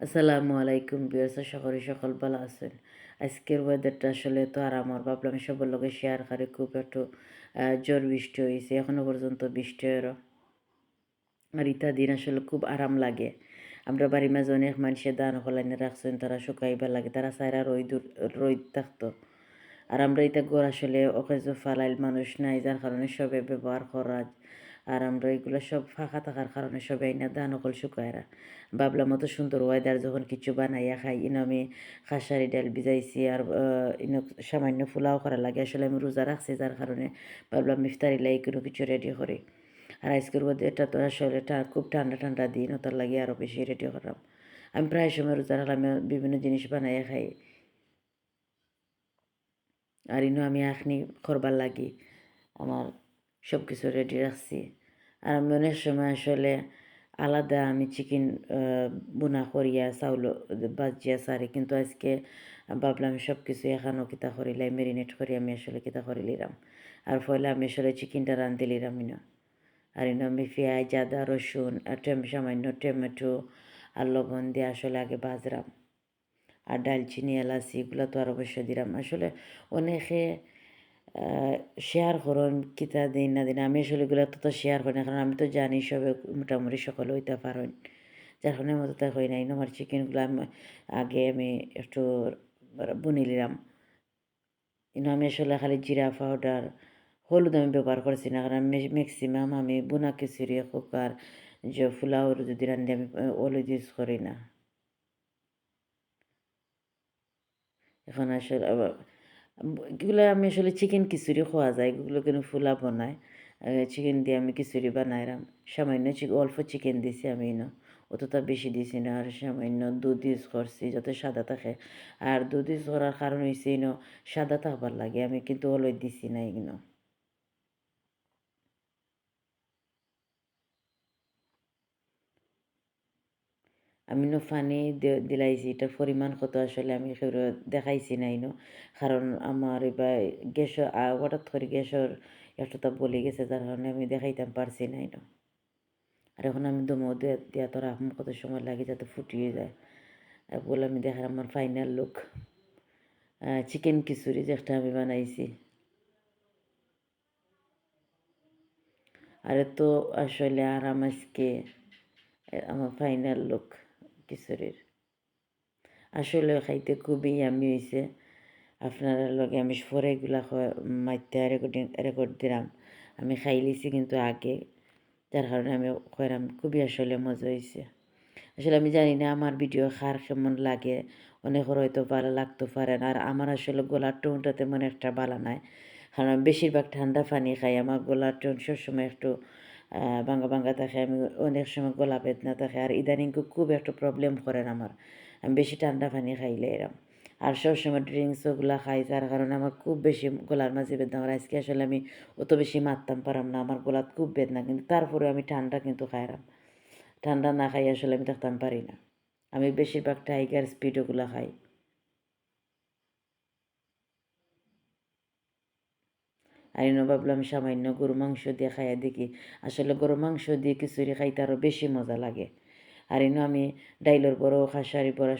আসসালামু আলাইকুম ভিউয়ার্স, আশা করি সকল ভালো আছেন। আজকের ওয়েদারটা আসলে তো আর আমার ভাবলাম সবার লগে শেয়ার করে। খুব একটু ঝড় বৃষ্টি হইছে, এখনো পর্যন্ত বৃষ্টি হইরো। আর ইতা দিন আসলে খুব আরাম লাগে। আমরা বাড়ির মাঝে অনেক মানুষের দান হলাইনে রাখছেন, তারা শুকাইবার লাগে, তারা সাইরা রইদ থাকতো। আর আমরা এটা ঘর আসলে অকেজ ফালাইল মানুষ নাই, যার কারণে সবে ব্যবহার করা। আর আমরা এগুলো সব ফাঁকা থাকার কারণে সবাই না দান অকল শুকায়রা। ভাবলাম মতো সুন্দর ওয়েদার যখন কিছু বানাইয়া খাই, আমি খাসারি ডাল ভিজাইছি। আর সামান্য ফুলাও করা লাগে, আসলে আমি রোজা রাখছি, যার কারণে ভাবলাম ইফতারি লাই কোনো কিছু রেডি করি। আর আজকের মধ্যে এটা তো আসলে খুব ঠান্ডা ঠান্ডা দিন, ওটার লাগে আরও বেশি রেডি করলাম। আমি প্রায় সময় রোজা রাখলাম, আমি বিভিন্ন জিনিস বানাইয়া খাই। আর আমি এখনি করবার লাগি আমার সব কিছু রেডি রাখছি। আর আমি অনেক সময় আসলে আলাদা আমি চিকেন বুনা করিয়া চাউল বাজিয়া সারি, কিন্তু আজকে ভাবলাম সব কিছু এখানো কিতা করিলাই মেরিনেট করি আমি আসলে কিতা করিলিরাম। আর ফলে আমি আসলে চিকেনটা রাঁধিলিরাম আর আমি পেঁয়াজ আদা রসুন আর সামান্য টমেটো আর লবণ দিয়ে আসলে আগে বাজরাম। আর ডালচিনি এলাচি এগুলো তো আর অবশ্যই দিলাম। আসলে অনেকে শেয়ার করুন কিতা দিন না দিন, আমি আসলে এগুলো তো শেয়ার করি না, কারণ আমি তো জানি সবে মোটামুটি সকলে হইতে পারেন, যার কারণে মতো তা হয় নাই। আমার চিকেনগুলো আগে আমি একটু বুনি নিলাম। আমি আসলে খালি জিরা পাউডার হলুদ আমি ব্যবহার করছি না, কারণ ম্যাক্সিমাম আমি বুনা খিচুড়ি কুকার যে ফুলাও যদি রান্ধি আমি হলুদ ইউজ করি না। এখন আসলে এগুলো আমি আসলে চিকেন খিচুড়ি খাওয়া যায়, এগুলো কিন্তু ফুলা বানায়। চিকেন দিয়ে আমি খিচুড়ি বানাইলাম। সামান্য অল্প চিকেন দিছি আমি অতটা বেশি দিছি না। আর সামান্য দুধ ইউজ করছি যাতে সাদা থাকে। আর দুধ ইউজ করার কারণ হয়েছে সাদা থাকবার লাগে, আমি কিন্তু হলুদ দিছি না আমি পানি দিলাইছি, এটার পরিমাণ কত আসলে আমি দেখাইছি না কারণ আমার এবার গ্যাসের হঠাৎ করে গ্যাসের একটুটা বলে গেছে, যার কারণে আমি দেখাইতাম পারছি না আর এখন আমি দমো দিয়া তো রাখুন কত সময় লাগে যাতে ফুটিয়ে যায়। বলে আমি দেখার আমার ফাইনাল লুক চিকেন খিচুড়ি যেটা আমি বানাইছি। আর তো আসলে আরাম আজকে আমার ফাইনাল লুক খিচুড়ির। আসলে খাইতে খুবই ইয়ামি হয়েছে। আপনারা লগে আমি পরে এগুলা মাইতে রেকর্ড দিলাম। আমি খাই লিছি কিন্তু আগে, যার কারণে আমি কইরাম খুবই আসলে মজা হয়েছে। আসলে আমি জানি না আমার ভিডিও কার কেমন লাগে, অনেকের হয়তো ভালো লাগতে পারে না। আর আমার আসলে গলার টোনটা তেমন একটা ভালো নাই, কারণ আমি বেশিরভাগ ঠান্ডা পানি খাই। আমার গলার টোন সবসময় একটু ভাঙ্গা ভাঙ্গা থাকে, আমি অনেক সময় গলা বেদনা থাকে। আর ইদানিং খুব একটু প্রবলেম করেন আমার, আমি বেশি ঠান্ডা পানি খাইলে এরম। আর সবসময় ড্রিঙ্কস ওগুলো খাই, যার কারণে আমার খুব বেশি গলার মাঝে বেদনা। আর আজকে আসলে আমি অত বেশি মারতাম পারাম না, আমার গলাত খুব বেদনা, কিন্তু তারপরে আমি ঠান্ডা কিন্তু খাইলাম। ঠান্ডা না খাই আসলে আমি থাকতাম পারি না। আমি বেশিরভাগ টাইগার স্পিড ওগুলো খাই। আর ভাবলাম সামান্য গরু মাংস দিয়ে খাইয়া দেখি, আসলে গরু মাংস দিয়ে খিচুড়ি খাইতে আরও বেশি মজা লাগে। আর আমি ডাইলের বড় খাসারি বড়া,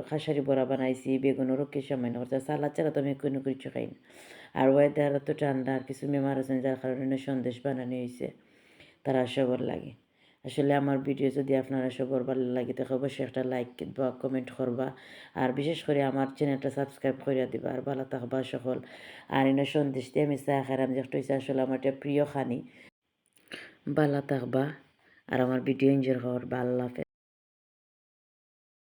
খাসারি বড়া বানাইছি, বেগুনেরও কি সামান্য করছে। সালাদ ছাড়া তো আমি কোনো কিছু খাই না। আর ওয়েদার তো ঠান্ডা, আর কিছু মেমার আছেন, যার কারণে সন্দেশ বানানো হয়েছে, তারা সবার লাগে। আসলে আমার ভিডিও যদি আপনারা সবার ভালো লাগে তাহলে অবশ্যই একটা লাইক বা কমেন্ট করবা। আর বিশেষ করে আমার চ্যানেলটা সাবস্ক্রাইব করে দিবা। আর ভালো থাকবা সকল। আর সন্দেশ দিয়ে আমি চা খারাম যেটা হয়েছে আসলে আমার একটা প্রিয় খানি। ভালো থাকবা আর আমার ভিডিও এনজয় করবা। আল্লাহ হাফেজ।